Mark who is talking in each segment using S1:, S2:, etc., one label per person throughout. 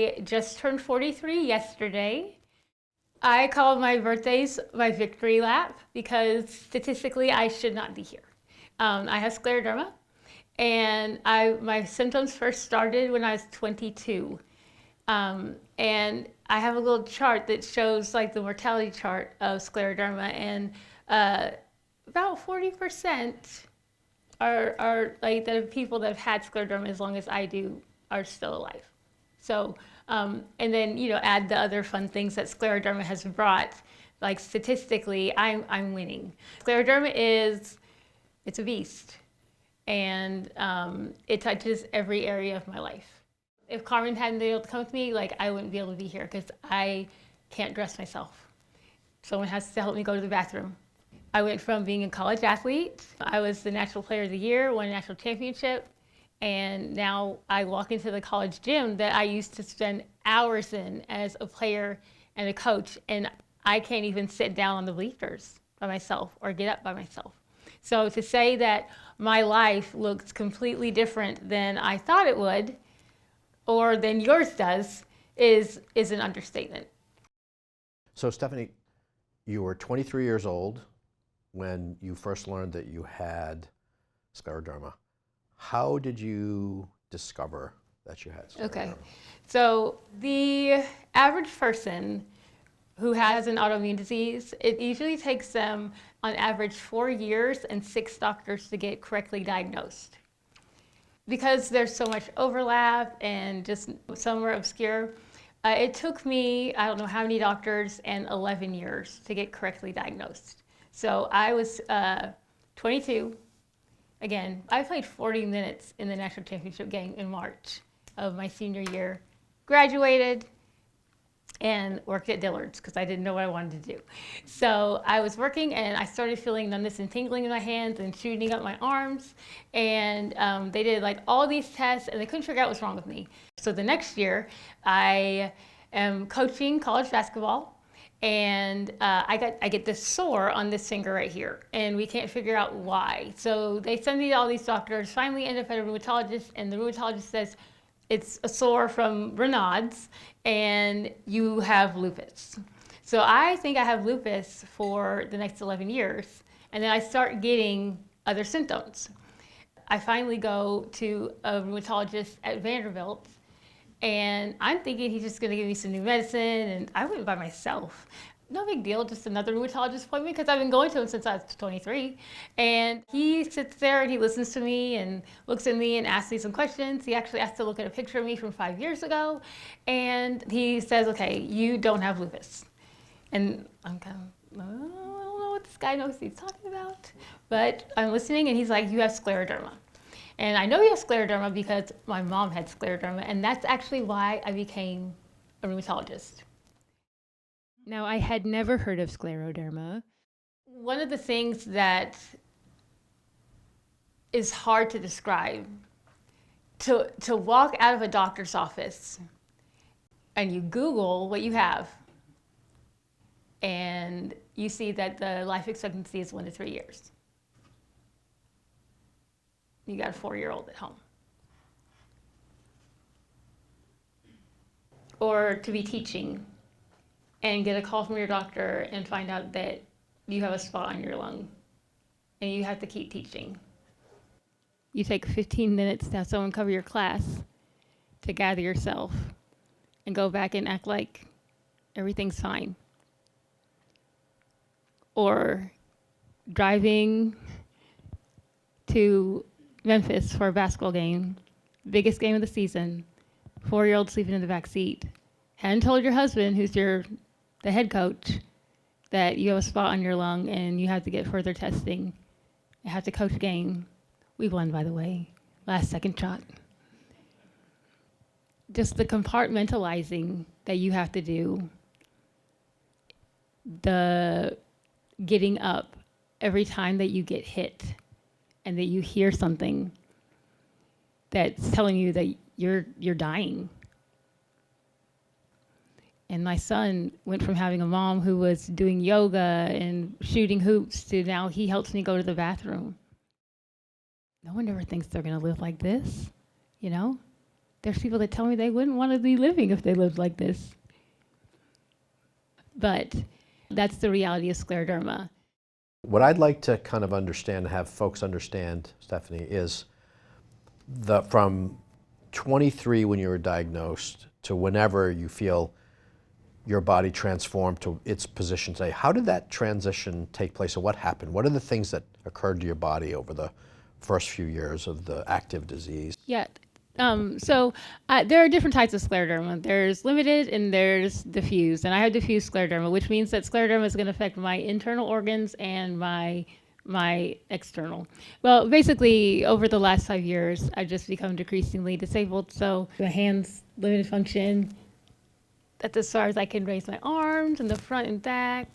S1: I just turned 43 yesterday. I call my birthdays my victory lap because statistically I should not be here. I have scleroderma, and my symptoms first started when I was 22. And I have a little chart that shows like the mortality chart of scleroderma, and about 40% are like the people that have had scleroderma as long as I do are still alive. So, and then, add the other fun things that scleroderma has brought. Like statistically, I'm winning. Scleroderma it's a beast, and it touches every area of my life. If Carmen hadn't been able to come with me, like I wouldn't be able to be here because I can't dress myself. Someone has to help me go to the bathroom. I went from being a college athlete, I was the National Player of the Year, won a national championship, and now I walk into the college gym that I used to spend hours in as a player and a coach, and I can't even sit down on the bleachers by myself or get up by myself. So to say that my life looks completely different than I thought it would, or than yours does, is an understatement.
S2: So Stephanie, you were 23 years old when you first learned that you had scleroderma. How did you discover that you had scleroderma?
S1: Okay, so the average person who has an autoimmune disease, it usually takes them on average 4 years and 6 doctors to get correctly diagnosed. Because there's so much overlap and just some are obscure, it took me, I don't know how many doctors, and 11 years to get correctly diagnosed. So I was 22. Again, I played 40 minutes in the national championship game in March of my senior year, graduated, and worked at Dillard's because I didn't know what I wanted to do. So I was working and I started feeling numbness and tingling in my hands and shooting up my arms. And they did like all these tests and they couldn't figure out what's wrong with me. So the next year I am coaching college basketball, and I get this sore on this finger right here, and we can't figure out why. So they send me to all these doctors, finally end up at a rheumatologist, and the rheumatologist says, it's a sore from Raynaud's, and you have lupus. So I think I have lupus for the next 11 years, and then I start getting other symptoms. I finally go to a rheumatologist at Vanderbilt, and I'm thinking he's just gonna give me some new medicine, and I went by myself. No big deal, just another rheumatologist appointment because I've been going to him since I was 23. And he sits there and he listens to me and looks at me and asks me some questions. He actually asked to look at a picture of me from 5 years ago. And he says, okay, you don't have lupus. And I'm kind of, I don't know what this guy knows he's talking about. But I'm listening and he's like, you have scleroderma. And I know you have scleroderma because my mom had scleroderma, and that's actually why I became a rheumatologist.
S3: Now, I had never heard of scleroderma.
S1: One of the things that is hard to describe, to walk out of a doctor's office and you Google what you have, and you see that the life expectancy is 1 to 3 years. You got a 4-year-old at home. Or to be teaching and get a call from your doctor and find out that you have a spot on your lung and you have to keep teaching.
S3: You take 15 minutes to have someone cover your class to gather yourself and go back and act like everything's fine. Or driving to Memphis for a basketball game, biggest game of the season, 4-year-old sleeping in the back seat. Hadn't told your husband, who's the head coach, that you have a spot on your lung and you have to get further testing. You have to coach a game. We won, by the way, last second shot. Just the compartmentalizing that you have to do, the getting up every time that you get hit and that you hear something that's telling you that you're dying. And my son went from having a mom who was doing yoga and shooting hoops to now he helps me go to the bathroom. No one ever thinks they're going to live like this, you know? There's people that tell me they wouldn't want to be living if they lived like this. But that's the reality of scleroderma.
S2: What I'd like to kind of understand, have folks understand, Stephanie, is from 23 when you were diagnosed to whenever you feel your body transformed to its position today. How did that transition take place, or what happened? What are the things that occurred to your body over the first few years of the active disease?
S3: Yeah. There are different types of scleroderma. There's limited and there's diffuse. And I have diffuse scleroderma, which means that scleroderma is going to affect my internal organs and my external. Well, basically, over the last 5 years, I've just become decreasingly disabled. So the hands limited function. That's as far as I can raise my arms and the front and back.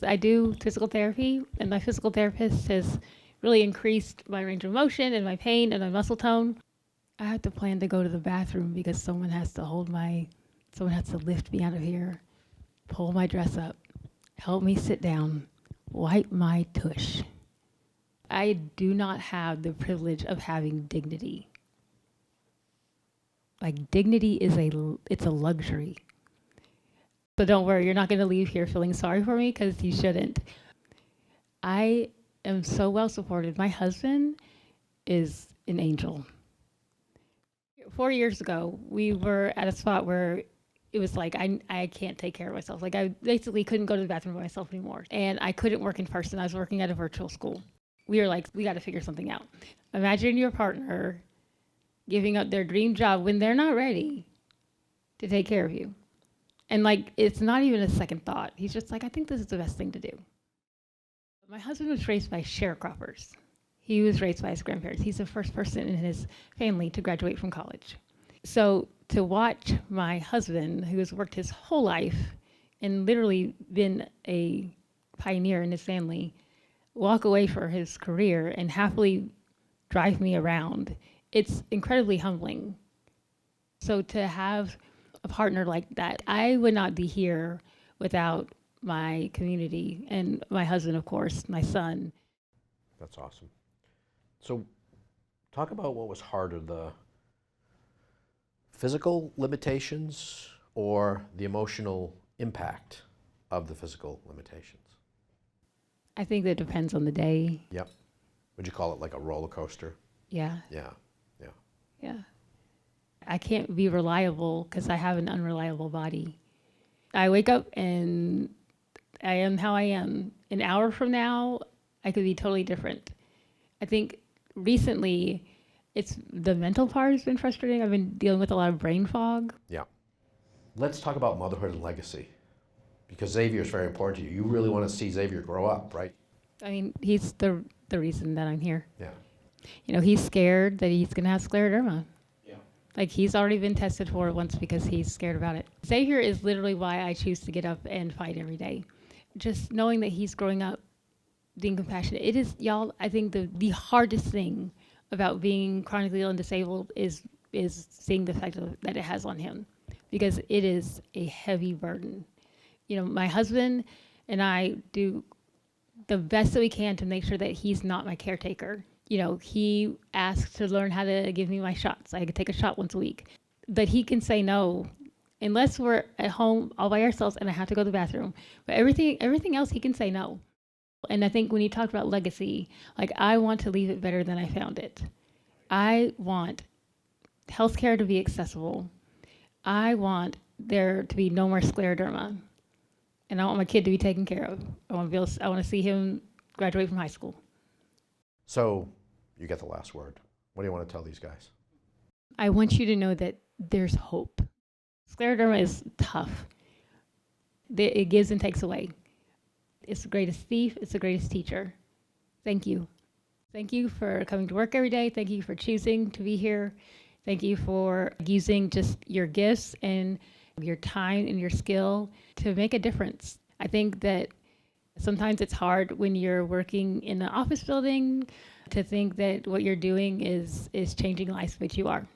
S3: I do physical therapy, and my physical therapist has really increased my range of motion and my pain and my muscle tone. I have to plan to go to the bathroom because someone has to lift me out of here, pull my dress up, help me sit down, wipe my tush. I do not have the privilege of having dignity. Like, dignity is it's a luxury. So don't worry, you're not going to leave here feeling sorry for me, because you shouldn't. I am so well supported. My husband is an angel. 4 years ago, we were at a spot where it was like, I can't take care of myself. Like, I basically couldn't go to the bathroom by myself anymore. And I couldn't work in person. I was working at a virtual school. We were like, we got to figure something out. Imagine your partner giving up their dream job when they're not ready to take care of you. And like, it's not even a second thought. He's just like, I think this is the best thing to do. My husband was raised by sharecroppers. He was raised by his grandparents. He's the first person in his family to graduate from college. So to watch my husband, who has worked his whole life and literally been a pioneer in his family, walk away for his career and happily drive me around, it's incredibly humbling. So to have a partner like that, I would not be here without my community and my husband, of course, my son.
S2: That's awesome. So talk about what was harder, the physical limitations or the emotional impact of the physical limitations?
S3: I think that depends on the day.
S2: Yep. Would you call it like a roller coaster?
S3: Yeah.
S2: Yeah.
S3: Yeah. I can't be reliable because I have an unreliable body. I wake up and I am how I am. An hour from now, I could be totally different. I think recently, it's the mental part has been frustrating. I've been dealing with a lot of brain fog.
S2: Yeah. Let's talk about motherhood and legacy, because Xavier is very important to you. You really want to see Xavier grow up, right?
S3: I mean, he's the reason that I'm here.
S2: Yeah.
S3: You know, he's scared that he's going to have scleroderma. Yeah. Like, he's already been tested for it once because he's scared about it. Xavier is literally why I choose to get up and fight every day. Just knowing that he's growing up, being compassionate. It is, y'all, I think the hardest thing about being chronically ill and disabled is seeing the effect that it has on him, because it is a heavy burden. You know, my husband and I do the best that we can to make sure that he's not my caretaker. You know, he asks to learn how to give me my shots. I could take a shot once a week. But he can say no, unless we're at home all by ourselves and I have to go to the bathroom. But everything else, he can say no. And I think when you talked about legacy, like, I want to leave it better than I found it. I want healthcare to be accessible. I want there to be no more scleroderma. And I want my kid to be taken care of. I want to see him graduate from high school.
S2: So you get the last word. What do you want to tell these guys?
S3: I want you to know that there's hope. Scleroderma is tough. It gives and takes away. It's the greatest thief. It's the greatest teacher. Thank you. Thank you for coming to work every day. Thank you for choosing to be here. Thank you for using just your gifts and your time and your skill to make a difference. I think that sometimes it's hard when you're working in an office building to think that what you're doing is changing lives, but you are.